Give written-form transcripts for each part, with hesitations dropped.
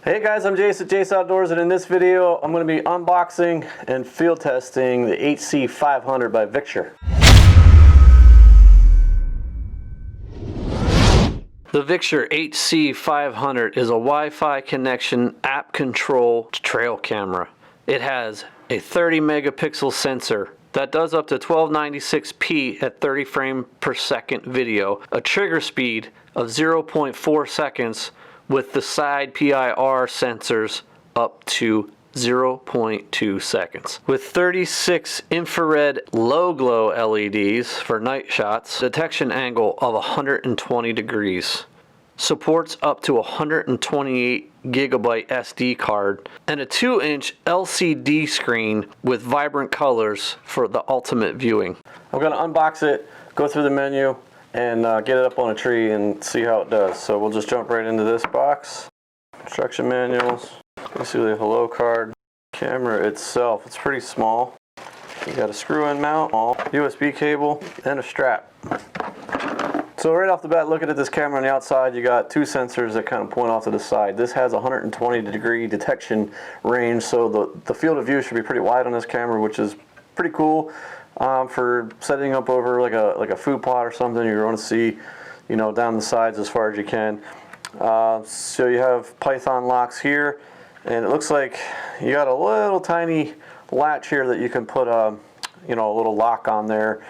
Hey guys, I'm Jase at Jase Outdoors, and in this video I'm going to be unboxing and field testing the HC500 by Victure. The Victure HC500 is a Wi-Fi connection app control trail camera. It has a 30 megapixel sensor that does up to 1296p at 30 frame per second video, a trigger speed of 0.4 seconds with the side PIR sensors up to 0.2 seconds. With 36 infrared low glow LEDs for night shots, detection angle of 120 degrees. Supports up to 128 gigabyte SD card and a 2-inch LCD screen with vibrant colors for the ultimate viewing. I'm going to unbox it, go through the menu, and get it up on a tree and see how it does. So we'll just jump right into this box. Instruction manuals, basically a hello card. Camera itself, it's pretty small. You got a screw-in mount, USB cable, and a strap. So right off the bat, looking at this camera on the outside, you got two sensors that kind of point off to the side. This has 120 degree detection range, so the field of view should be pretty wide on this camera, which is pretty cool. For setting up over like a food plot or something, you're going to see, you know, down the sides as far as you can. So you have Python locks here, and it looks like you got a little tiny latch here that you can put you know, a little lock on there.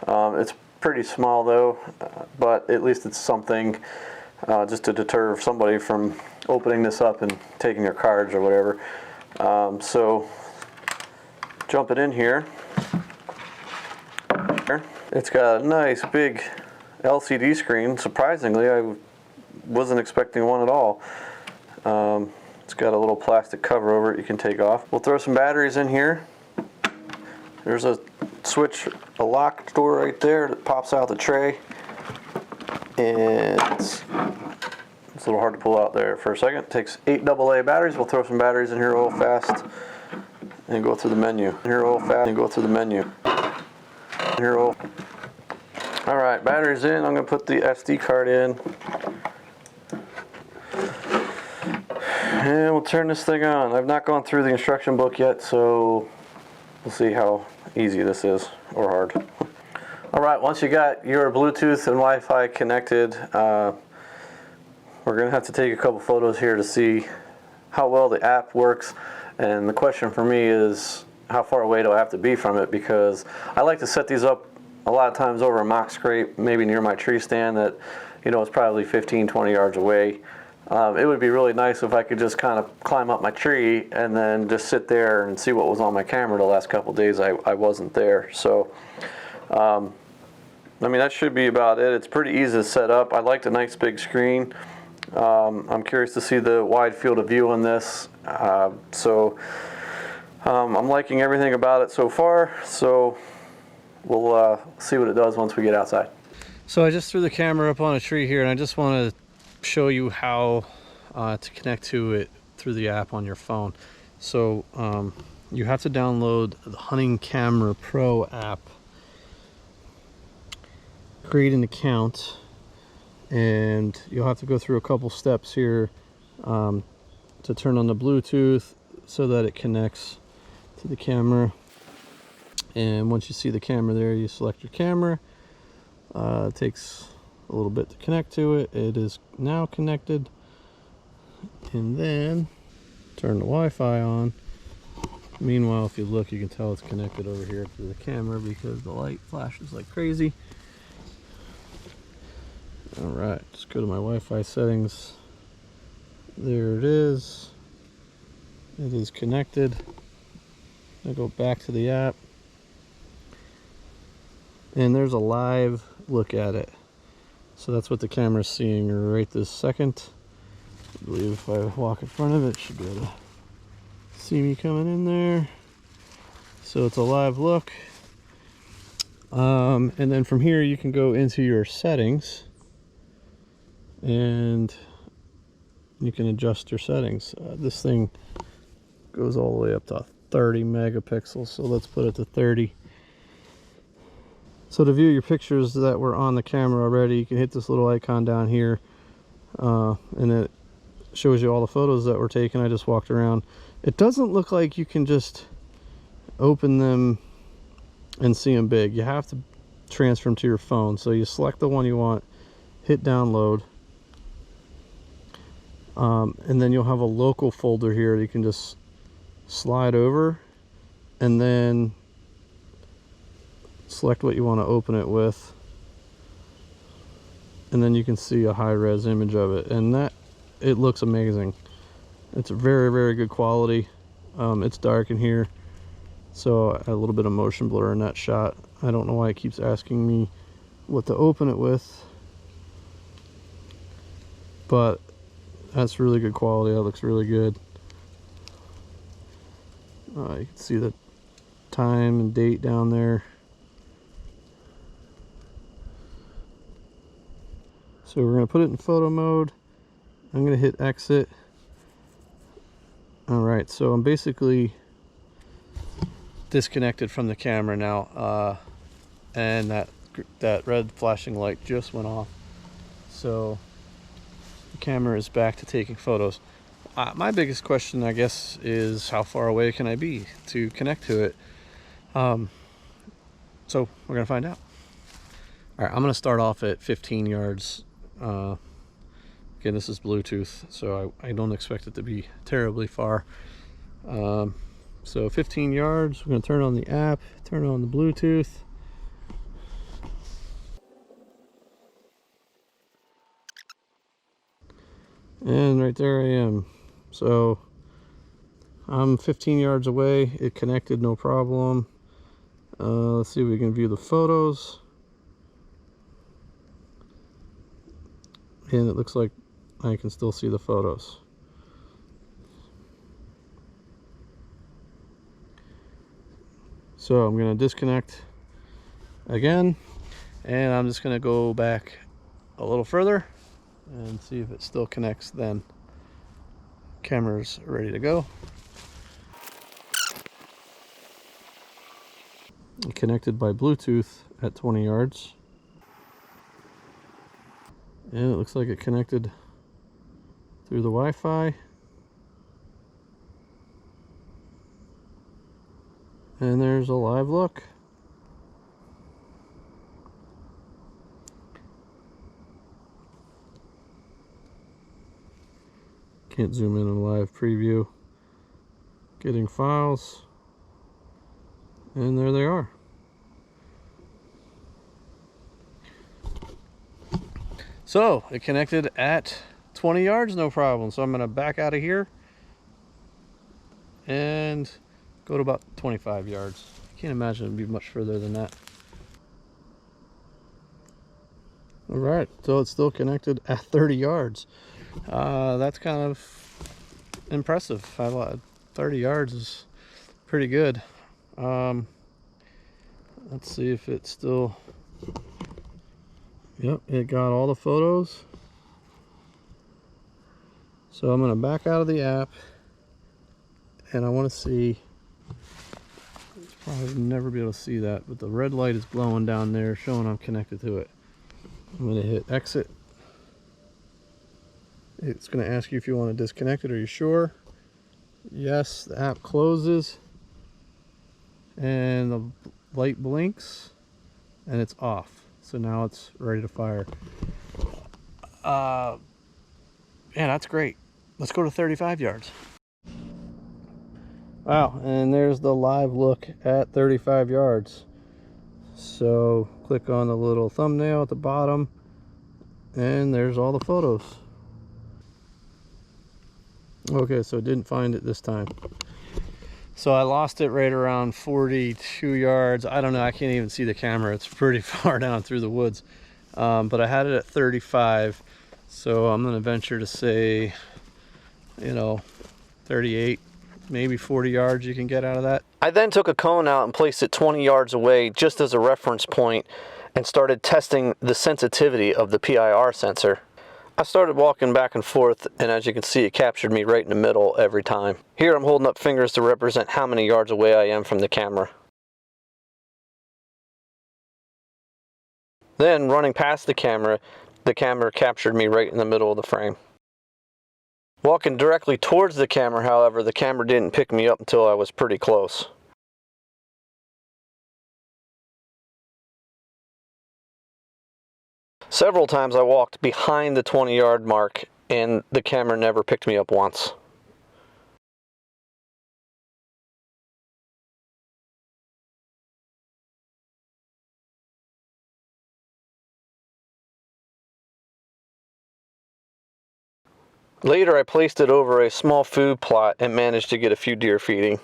It's pretty small though, but at least it's something just to deter somebody from opening this up and taking their cards or whatever. So jumping in here. It's got a nice big LCD screen. Surprisingly, I wasn't expecting one at all. It's got a little plastic cover over it you can take off. We'll throw some batteries in here. There's a switch, a lock door right there that pops out the tray. And it's a little hard to pull out there for a second. It takes 8 AA batteries. We'll throw some batteries in here real fast and go through the menu. Here real fast and go through the menu. Here real. All right, batteries in. I'm going to put the SD card in. And we'll turn this thing on. I've not gone through the instruction book yet, so we'll see how easy this is, or hard. All right, once you got your Bluetooth and Wi-Fi connected, we're going to have to take a couple photos here to see how well the app works. And the question for me is, how far away do I have to be from it? Because I like to set these up a lot of times over a mock scrape, maybe near my tree stand that, you know, it's probably 15-20 yards away. It would be really nice if I could just kind of climb up my tree and then just sit there and see what was on my camera the last couple days I wasn't there. So, I mean, that should be about it. It's pretty easy to set up. I like the nice big screen. I'm curious to see the wide field of view on this. I'm liking everything about it so far, so we'll see what it does once we get outside. So I just threw the camera up on a tree here, and I just want to show you how to connect to it through the app on your phone. So you have to download the Hunting Camera Pro app, create an account, and you'll have to go through a couple steps here to turn on the Bluetooth so that it connects to the camera. And once you see the camera there, you select your camera. It takes a little bit to connect to it. It is now connected, and then turn the Wi-Fi on. Meanwhile, if you look, you can tell it's connected over here to the camera because the light flashes like crazy. All right, just go to my Wi-Fi settings. There it is. It is connected. I'll go back to the app, and there's a live look at it. So that's what the camera's seeing right this second. I believe if I walk in front of it, it should be able to see me coming in there. So it's a live look. And then from here you can go into your settings and you can adjust your settings. This thing goes all the way up to 30 megapixels, so let's put it to 30. So to view your pictures that were on the camera already, you can hit this little icon down here, and it shows you all the photos that were taken. I just walked around. It doesn't look like you can just open them and see them big. You have to transfer them to your phone. So you select the one you want, hit download, and then you'll have a local folder here that you can just slide over and then select what you want to open it with, and then you can see a high-res image of it, and that it looks amazing. It's a very, very good quality. It's dark in here, so I had a little bit of motion blur in that shot. I don't know why it keeps asking me what to open it with, but that's really good quality. That looks really good. You can see the time and date down there. So we're going to put it in photo mode. I'm going to hit exit. Alright, so I'm basically disconnected from the camera now, and that red flashing light just went off. So the camera is back to taking photos. My biggest question, I guess, is how far away can I be to connect to it? So we're going to find out. Alright, I'm going to start off at 15 yards. Again, this is Bluetooth, so I don't expect it to be terribly far. So 15 yards, we're going to turn on the app, turn on the Bluetooth. And right there I am. So I'm 15 yards away. It connected, no problem. Let's see if we can view the photos. And it looks like I can still see the photos. So I'm going to disconnect again, and I'm just going to go back a little further and see if it still connects then. Camera's ready to go. Connected by Bluetooth at 20 yards. And it looks like it connected through the Wi-Fi. And there's a live look. Can't zoom in on live preview. Getting files. And there they are. So it connected at 20 yards, no problem. So I'm going to back out of here and go to about 25 yards. I can't imagine it'd be much further than that. All right, so it's still connected at 30 yards. That's kind of impressive. 30 yards is pretty good. Let's see if it's still... Yep, it got all the photos. So I'm going to back out of the app, and I want to see... Probably never be able to see that, but the red light is glowing down there showing I'm connected to it. I'm going to hit exit. It's going to ask you if you want to disconnect it. Are you sure? Yes. The app closes and the light blinks and it's off. So now it's ready to fire. Yeah, that's great. Let's go to 35 yards. Wow, and there's the live look at 35 yards. So click on the little thumbnail at the bottom and there's all the photos. Okay, so it didn't find it this time. So I lost it right around 42 yards. I don't know, I can't even see the camera. It's pretty far down through the woods. But I had it at 35. So I'm gonna venture to say, 38, maybe 40 yards you can get out of that. I then took a cone out and placed it 20 yards away just as a reference point and started testing the sensitivity of the PIR sensor. I started walking back and forth, and as you can see, it captured me right in the middle every time. Here I'm holding up fingers to represent how many yards away I am from the camera. Then, running past the camera captured me right in the middle of the frame. Walking directly towards the camera, however, the camera didn't pick me up until I was pretty close. Several times I walked behind the 20-yard mark and the camera never picked me up once. Later I placed it over a small food plot and managed to get a few deer feeding.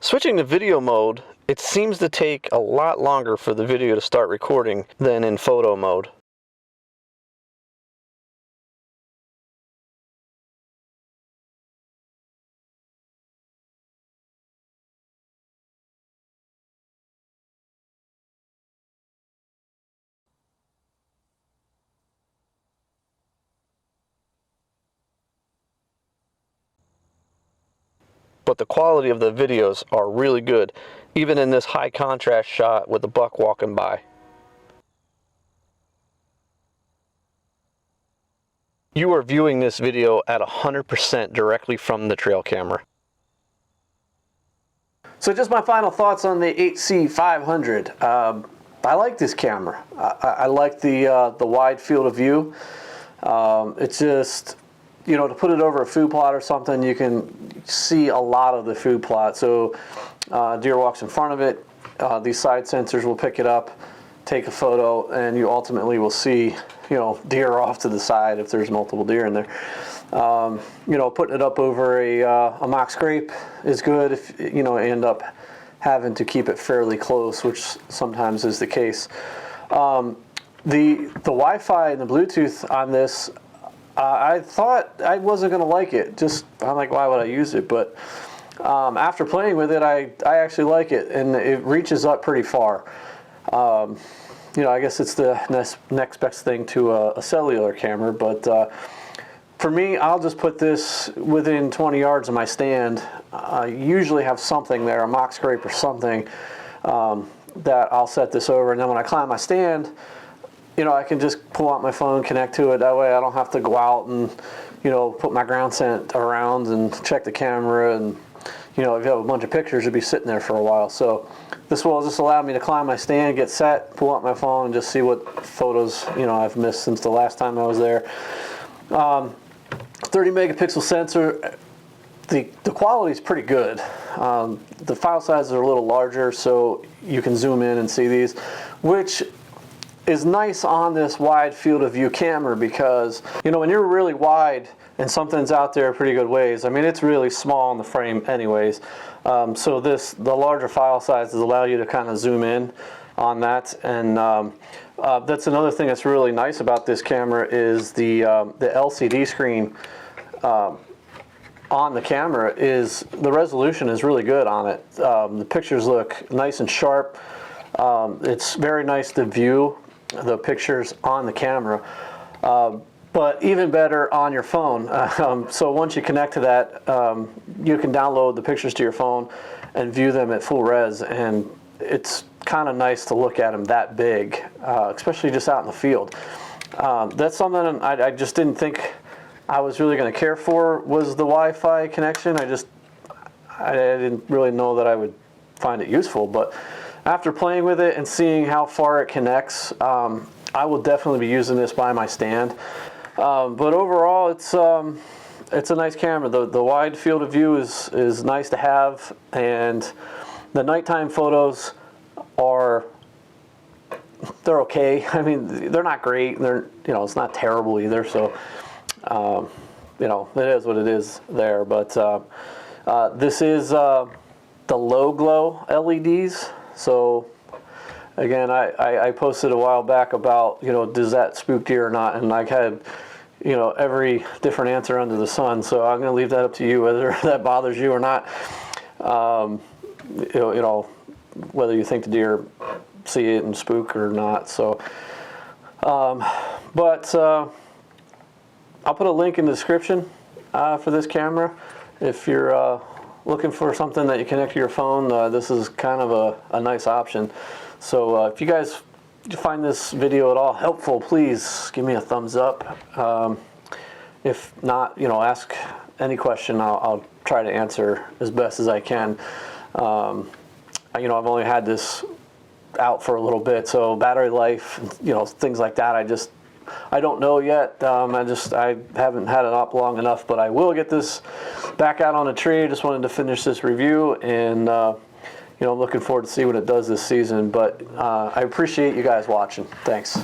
Switching to video mode, it seems to take a lot longer for the video to start recording than in photo mode. But the quality of the videos are really good, even in this high contrast shot with the buck walking by. You are viewing this video at 100% directly from the trail camera. So just my final thoughts on the HC500. I like this camera. I like the wide field of view. It's just, you know, to put it over a food plot or something, you can see a lot of the food plot. So deer walks in front of it, these side sensors will pick it up, take a photo, and you ultimately will see, you know, deer off to the side if there's multiple deer in there. You know, putting it up over a mock scrape is good if, you know, end up having to keep it fairly close, which sometimes is the case. The Wi-Fi and the Bluetooth on this, I thought I wasn't going to like it. Just, I'm like, why would I use it? But after playing with it, I actually like it, and it reaches up pretty far. You know, I guess it's the next best thing to a cellular camera, but for me, I'll just put this within 20 yards of my stand. I usually have something there, a mock scrape or something, that I'll set this over, and then when I climb my stand, you know, I can just pull out my phone, connect to it. That way I don't have to go out and, you know, put my ground scent around and check the camera, and, you know, if you have a bunch of pictures, you'll be sitting there for a while. So this will just allow me to climb my stand, get set, pull out my phone, and just see what photos, you know, I've missed since the last time I was there. 30 megapixel sensor, the quality is pretty good. The file sizes are a little larger, so you can zoom in and see these, which is nice on this wide field of view camera, because, you know, when you're really wide and something's out there a pretty good ways, I mean, it's really small in the frame anyways. So the larger file sizes allow you to kind of zoom in on that, and that's another thing that's really nice about this camera is the LCD screen on the camera is, the resolution is really good on it. The pictures look nice and sharp. It's very nice to view the pictures on the camera, but even better on your phone. So once you connect to that, you can download the pictures to your phone and view them at full res, and it's kind of nice to look at them that big, especially just out in the field. That's something I just didn't think I was really going to care for, was the Wi-Fi connection. I didn't really know that I would find it useful, but after playing with it and seeing how far it connects, I will definitely be using this by my stand. But overall, it's a nice camera. The wide field of view is nice to have, and the nighttime photos they're okay. I mean, they're not great. You know, it's not terrible either. So, you know, it is what it is there. But this is the low glow LEDs. So again, I posted a while back about, you know, does that spook deer or not, and I had, you know, every different answer under the sun. So I'm going to leave that up to you, whether that bothers you or not. You know, whether you think the deer see it and spook or not. So, but I'll put a link in the description. for this camera. If you're looking for something that you connect to your phone, this is kind of a nice option. So if you guys find this video at all helpful, please give me a thumbs up. If not, you know, ask any question. I'll try to answer as best as I can. You know, I've only had this out for a little bit, so battery life, you know, things like that, I don't know yet. I haven't had it up long enough, but I will get this back out on a tree. Just wanted to finish this review, and you know, looking forward to see what it does this season. But I appreciate you guys watching. Thanks.